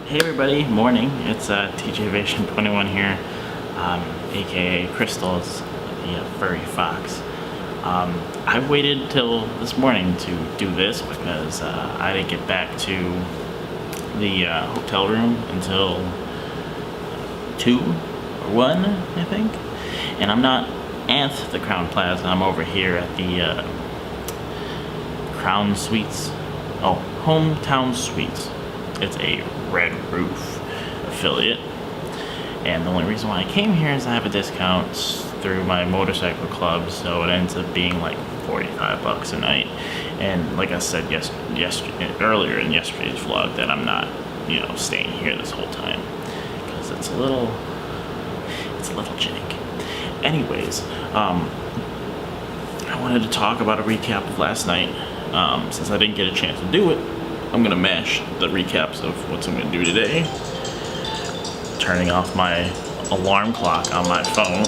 Hey everybody, morning. It's TJ 21 here, aka Krystl the Furry Fox. I waited till this morning to do this because I didn't get back to the hotel room until 2 or 1, I think. And I'm not at the Crown Plaza, I'm over here at the Crown Suites. Oh, Hometown Suites. It's a Red Roof affiliate, and the only reason why I came here is I have a discount through my motorcycle club, so it ends up being like $45 a night. And like I said earlier in yesterday's vlog, that I'm not, staying here this whole time because it's a little jank. Anyways, I wanted to talk about a recap of last night. Since I didn't get a chance to do it, I'm gonna mash the recaps of what I'm gonna do today. Turning off my alarm clock on my phone.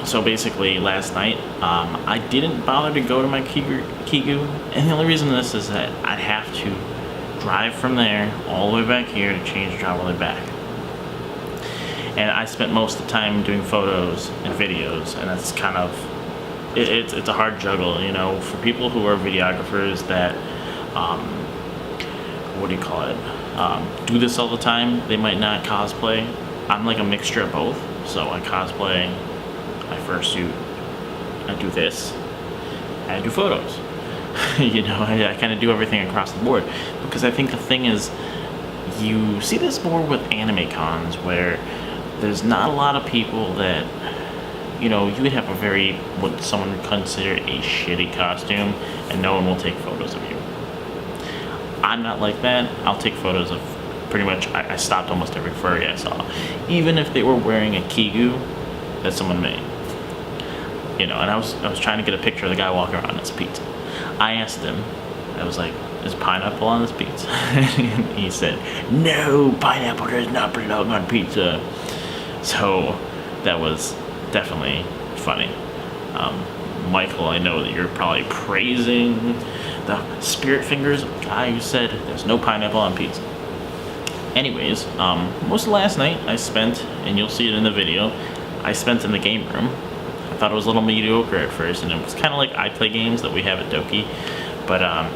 So basically last night, I didn't bother to go to my Kigu, and the only reason this is that I'd have to drive from there all the way back here to change and drive all the way back. And I spent most of the time doing photos and videos, and that's kind of, it's a hard juggle, for people who are videographers that, do this all the time. They might not cosplay. I'm like a mixture of both. So I cosplay, I fursuit, I do this, and I do photos. I kind of do everything across the board, because I think the thing is, you see this more with anime cons, where there's not a lot of people that, you would have what someone would consider a shitty costume, and no one will take photos of you. I'm not like that. I'll take photos of pretty much, I stopped almost every furry I saw, even if they were wearing a Kigu that someone made. And I was trying to get a picture of the guy walking around as a pizza. I asked him, I was like, is pineapple on this pizza? And he said, no, pineapple does not belong on pizza. So that was definitely funny. Michael, I know that you're probably praising the Spirit Fingers guy who said there's no pineapple on pizza. Anyways, most of last night I spent, and you'll see it in the video, I spent in the game room. I thought it was a little mediocre at first, and it was kind of like I play games that we have at Doki, but I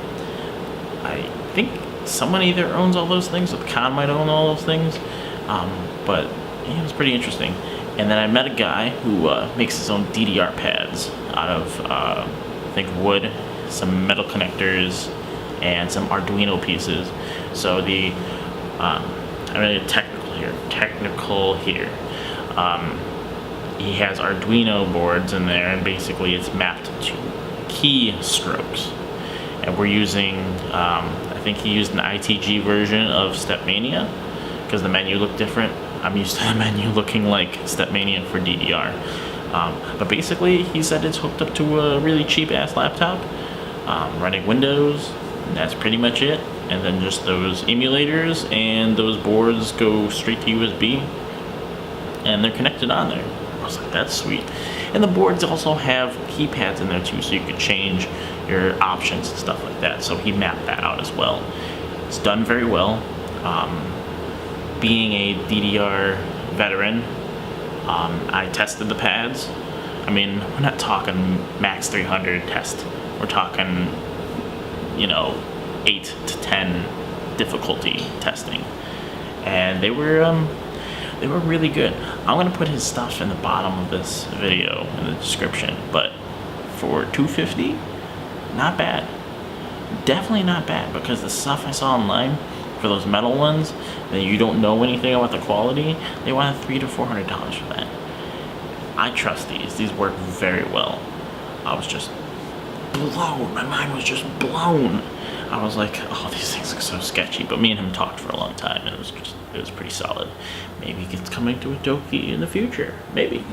think someone either owns all those things, or the con might own all those things, but yeah, it was pretty interesting. And then I met a guy who makes his own DDR pads out of, I think, wood, some metal connectors, and some Arduino pieces. So I'm really technical here. He has Arduino boards in there, and basically it's mapped to keystrokes. And we're using, I think he used an ITG version of Stepmania, because the menu looked different. I'm used to the menu looking like Stepmania for DDR. But basically, he said it's hooked up to a really cheap-ass laptop, running Windows, and that's pretty much it. And then just those emulators and those boards go straight to USB, and they're connected on there. I was like, that's sweet. And the boards also have keypads in there too, so you could change your options and stuff like that. So he mapped that out as well. It's done very well. Being a DDR veteran, I tested the pads. I mean, we're not talking max 300 test. We're talking, 8 to 10 difficulty testing, and they were really good. I'm gonna put his stuff in the bottom of this video in the description, but for $250, not bad. Definitely not bad, because the stuff I saw online for those metal ones that you don't know anything about the quality, they wanted $300 to $400 for that. I trust these. These work very well. I was just blown. My mind was just blown. I was like, oh, these things look so sketchy. But me and him talked for a long time, and it was pretty solid. Maybe it's coming to a Doki in the future. Maybe.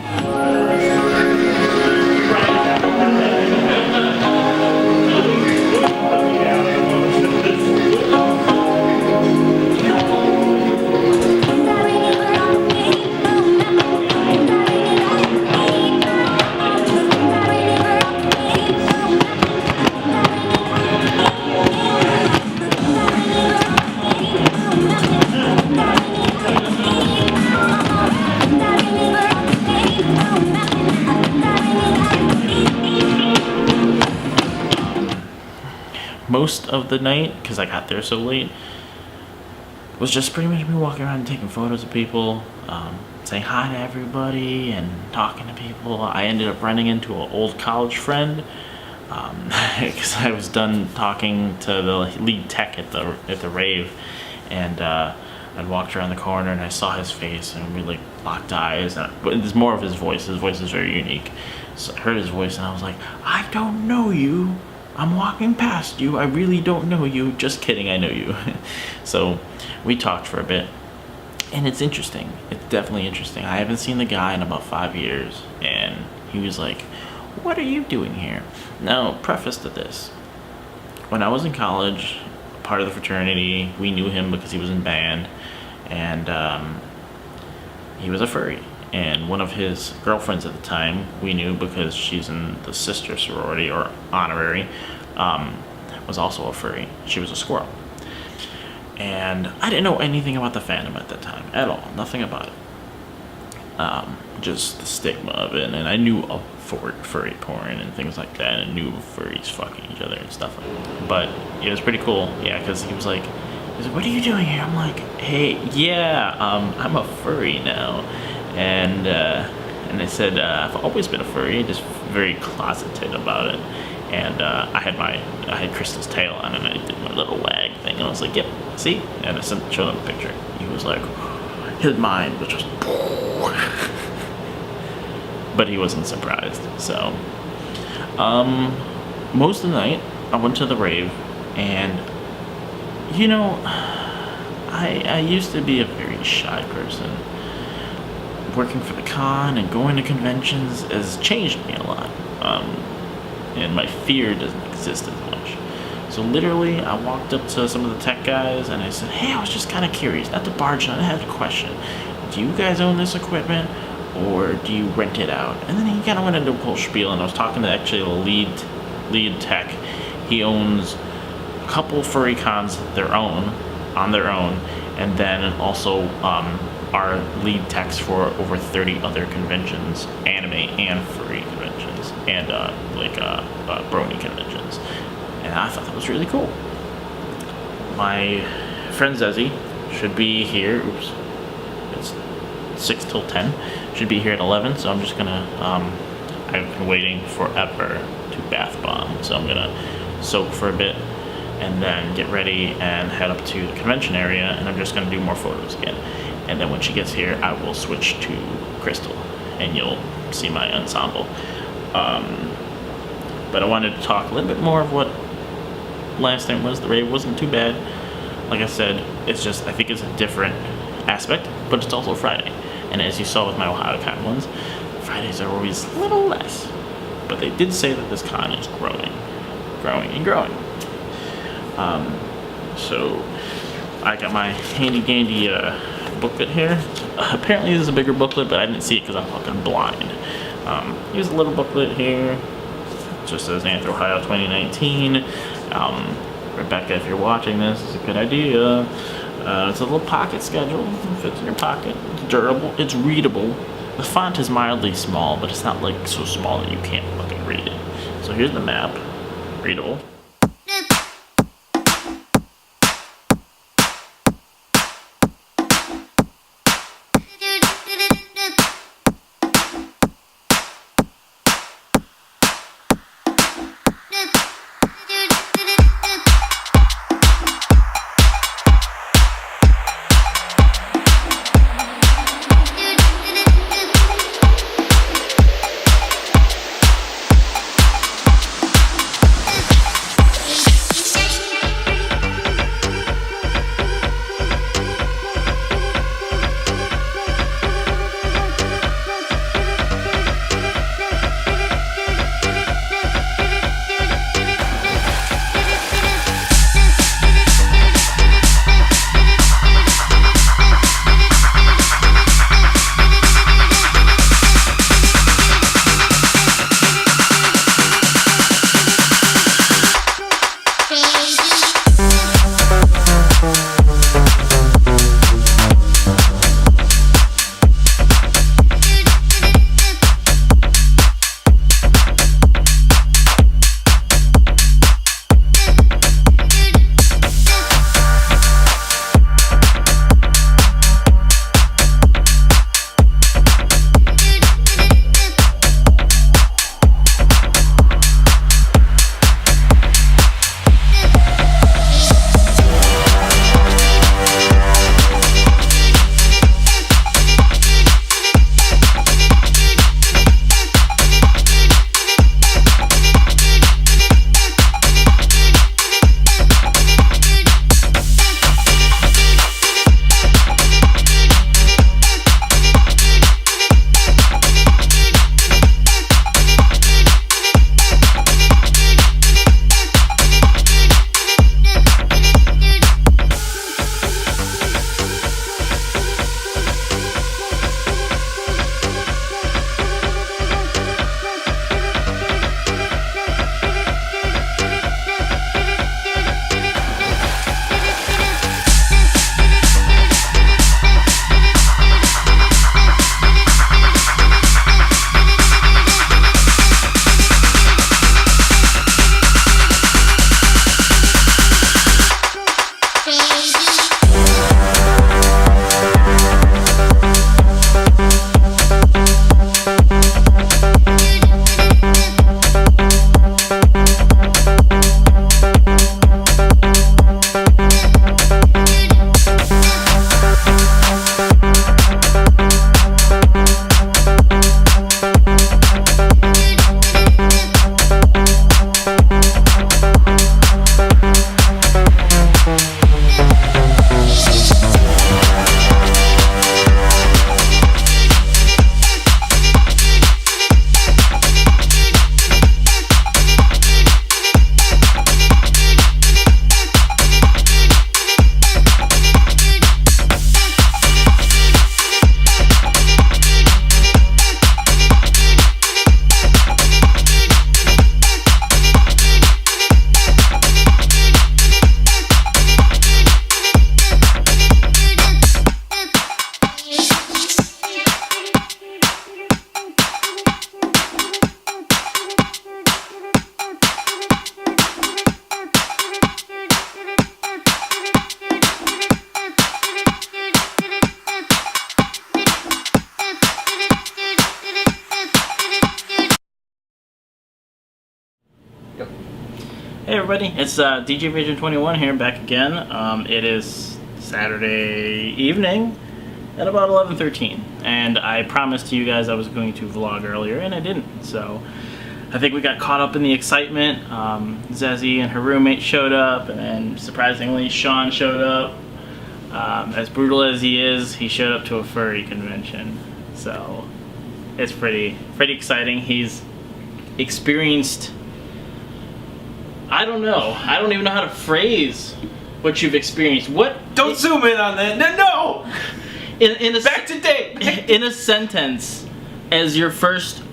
most of the night, because I got there so late, was just pretty much me walking around and taking photos of people, saying hi to everybody and talking to people. I ended up running into an old college friend because I was done talking to the lead tech at the rave, and I'd walked around the corner and I saw his face and we like locked eyes. But it's more of his voice. His voice is very unique. So I heard his voice and I was like, I don't know you. I'm walking past you. I really don't know you. Just kidding, I know you. So we talked for a bit. And it's interesting. It's definitely interesting. I haven't seen the guy in about 5 years. And he was like, what are you doing here? Now, preface to this. When I was in college, part of the fraternity, we knew him because he was in band. And he was a furry. And one of his girlfriends at the time, we knew because she's in the sister sorority, or honorary, was also a furry. She was a squirrel. And I didn't know anything about the fandom at that time, at all. Nothing about it. Just the stigma of it. And I knew of furry porn and things like that, and knew furries fucking each other and stuff like that. But it was pretty cool, yeah, because he was like, what are you doing here? I'm like, hey, yeah, I'm a furry now. And I said, I've always been a furry, just very closeted about it. And I had Krystle's tail on, and I did my little wag thing, and I was like, yep, see? And I showed him a picture. He was like, his mind was just, but he wasn't surprised. So, most of the night, I went to the rave, and, you know, I used to be a very shy person. Working for the con and going to conventions has changed me a lot, and my fear doesn't exist as much. So literally, I walked up to some of the tech guys and I said, hey, I was just kind of curious, not to barge on, I had a question. Do you guys own this equipment, or do you rent it out? And then he kind of went into a whole spiel, and I was talking to actually the lead tech. He owns a couple furry cons on their own, and then also are lead techs for over 30 other conventions, anime and furry conventions, and brony conventions. And I thought that was really cool. My friend Zezzy should be here. Oops, it's 6 till 10. Should be here at 11. So I'm just gonna. I've been waiting forever to bath bomb, so I'm gonna soak for a bit and then get ready and head up to the convention area. And I'm just gonna do more photos again. And then when she gets here, I will switch to Krystl, and you'll see my ensemble. But I wanted to talk a little bit more of what last night was. The rave wasn't too bad. Like I said, it's just, I think it's a different aspect, but it's also Friday. And as you saw with my Ohio Con ones, Fridays are always a little less. But they did say that this con is growing. So I got my handy dandy booklet here. Apparently this is a bigger booklet, but I didn't see it because I'm fucking blind. Here's a little booklet here. It just says AnthrOhio 2019. Rebecca, if you're watching this, it's a good idea. It's a little pocket schedule. It fits in your pocket. It's durable. It's readable. The font is mildly small, but it's not like so small that you can't fucking read it. So here's the map. Readable. Hey everybody, it's DJ Vision 21 here, back again. It is Saturday evening at about 11:13, and I promised you guys I was going to vlog earlier, and I didn't. So I think we got caught up in the excitement. Zezzy and her roommate showed up, and surprisingly, Sean showed up. As brutal as he is, he showed up to a furry convention, so it's pretty exciting. He's experienced. I don't know. I don't even know how to phrase what you've experienced. What? Don't zoom in on that. No. In a Back to date. In a sentence, as your first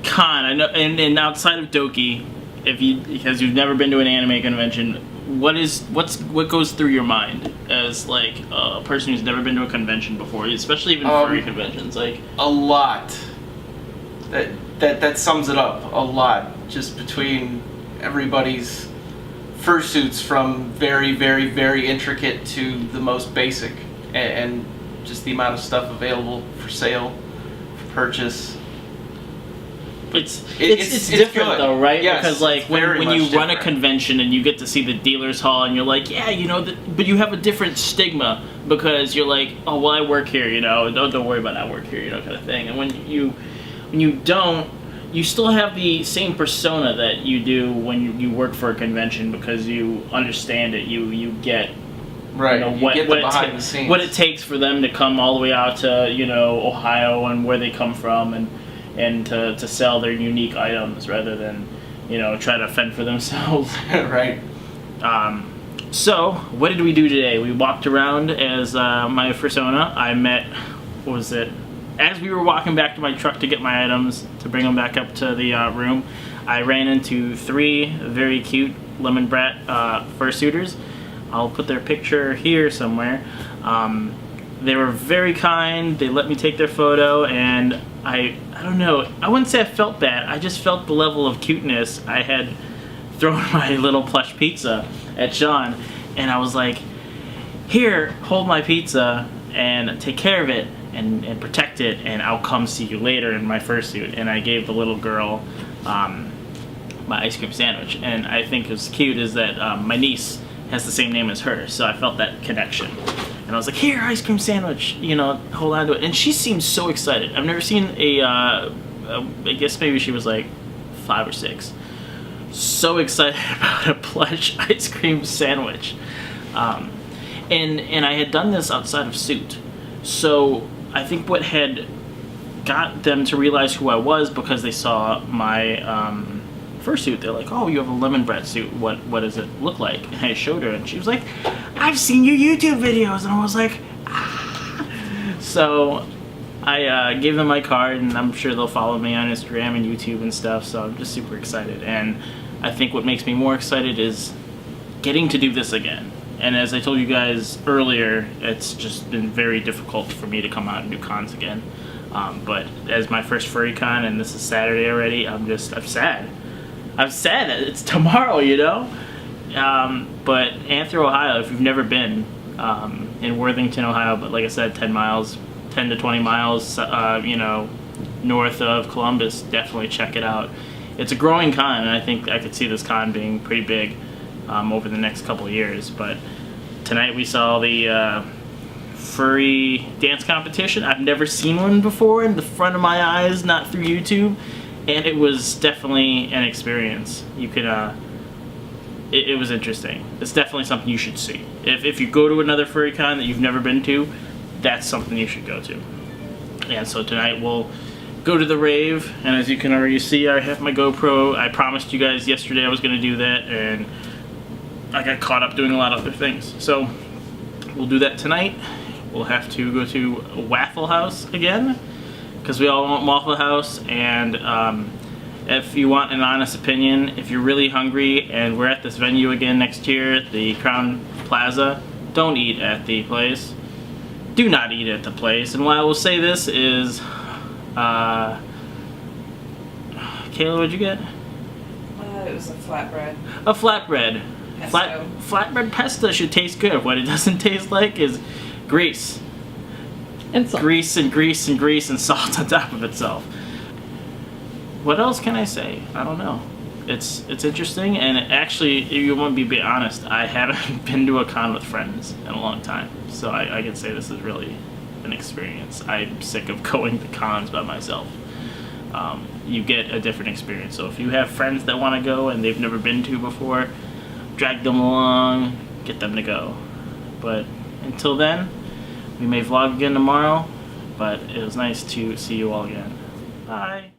con, I know, and outside of Doki, because you've never been to an anime convention, what goes through your mind as like a person who's never been to a convention before, especially even furry conventions? Like a lot. That sums it up. A lot. Just between everybody's fursuits, from very, very, very intricate to the most basic, and just the amount of stuff available for sale, for purchase. It's different good. though, right? Yes, because like when you run a different. Convention and you get to see the dealer's hall and you're like, yeah, you know, but you have a different stigma because you're like, oh well, I work here, you know, don't worry about I work here, you know, kind of thing. And when you don't, you still have the same persona that you do when you work for a convention, because you understand it. You get right. You know, You get the behind the scenes. what it takes for them to come all the way out to, you know, Ohio and where they come from, and to sell their unique items rather than, you know, try to fend for themselves. Right. So what did we do today? We walked around as my persona. I met, what was it? As we were walking back to my truck to get my items, to bring them back up to the room, I ran into 3 very cute lemon brat fursuiters. I'll put their picture here somewhere. They were very kind. They let me take their photo, and I don't know, I wouldn't say I felt bad. I just felt the level of cuteness. I had thrown my little plush pizza at Sean, and I was like, here, hold my pizza and take care of it. And protect it, and I'll come see you later in my fursuit. And I gave the little girl my ice cream sandwich. And I think what's cute is that my niece has the same name as her, so I felt that connection. And I was like, here, ice cream sandwich, you know, hold on to it. And she seemed so excited. I've never seen I guess maybe she was like 5 or 6. So excited about a plush ice cream sandwich. And I had done this outside of suit. So I think what had got them to realize who I was, because they saw my fursuit. They're like, oh, you have a lemon brat suit. What does it look like? And I showed her, and she was like, I've seen your YouTube videos. And I was like, ah. So I gave them my card, and I'm sure they'll follow me on Instagram and YouTube and stuff. So I'm just super excited. And I think what makes me more excited is getting to do this again. And as I told you guys earlier, it's just been very difficult for me to come out and do cons again. But as my first furry con, and this is Saturday already, I'm sad. I'm sad that it's tomorrow, you know? But AnthrOhio, if you've never been, in Worthington, Ohio, but like I said, 10 to 20 miles, you know, north of Columbus, definitely check it out. It's a growing con, and I think I could see this con being pretty big over the next couple of years. But tonight we saw the furry dance competition. I've never seen one before in the front of my eyes, not through YouTube, and it was definitely an experience. You could it was interesting. It's definitely something you should see. If you go to another furry con that you've never been to, that's something you should go to. And so tonight we'll go to the rave, and as you can already see, I have my GoPro. I promised you guys yesterday I was going to do that, and I got caught up doing a lot of other things. So we'll do that tonight. We'll have to go to Waffle House again, because we all want Waffle House. And if you want an honest opinion, if you're really hungry and we're at this venue again next year at the Crown Plaza, don't eat at the place. Do not eat at the place. And why I will say this is, Kayla, what'd you get? It was a flatbread. A flatbread. Pesto. Flatbread pesto should taste good. What it doesn't taste like is grease. And salt. Grease and grease and grease and salt on top of itself. What else can I say? I don't know. it's interesting, and actually, if you want me to be honest, I haven't been to a con with friends in a long time, so I can say this is really an experience. I'm sick of going to cons by myself. You get a different experience. So if you have friends that want to go and they've never been to before, drag them along, get them to go. But until then, we may vlog again tomorrow, but it was nice to see you all again. Bye.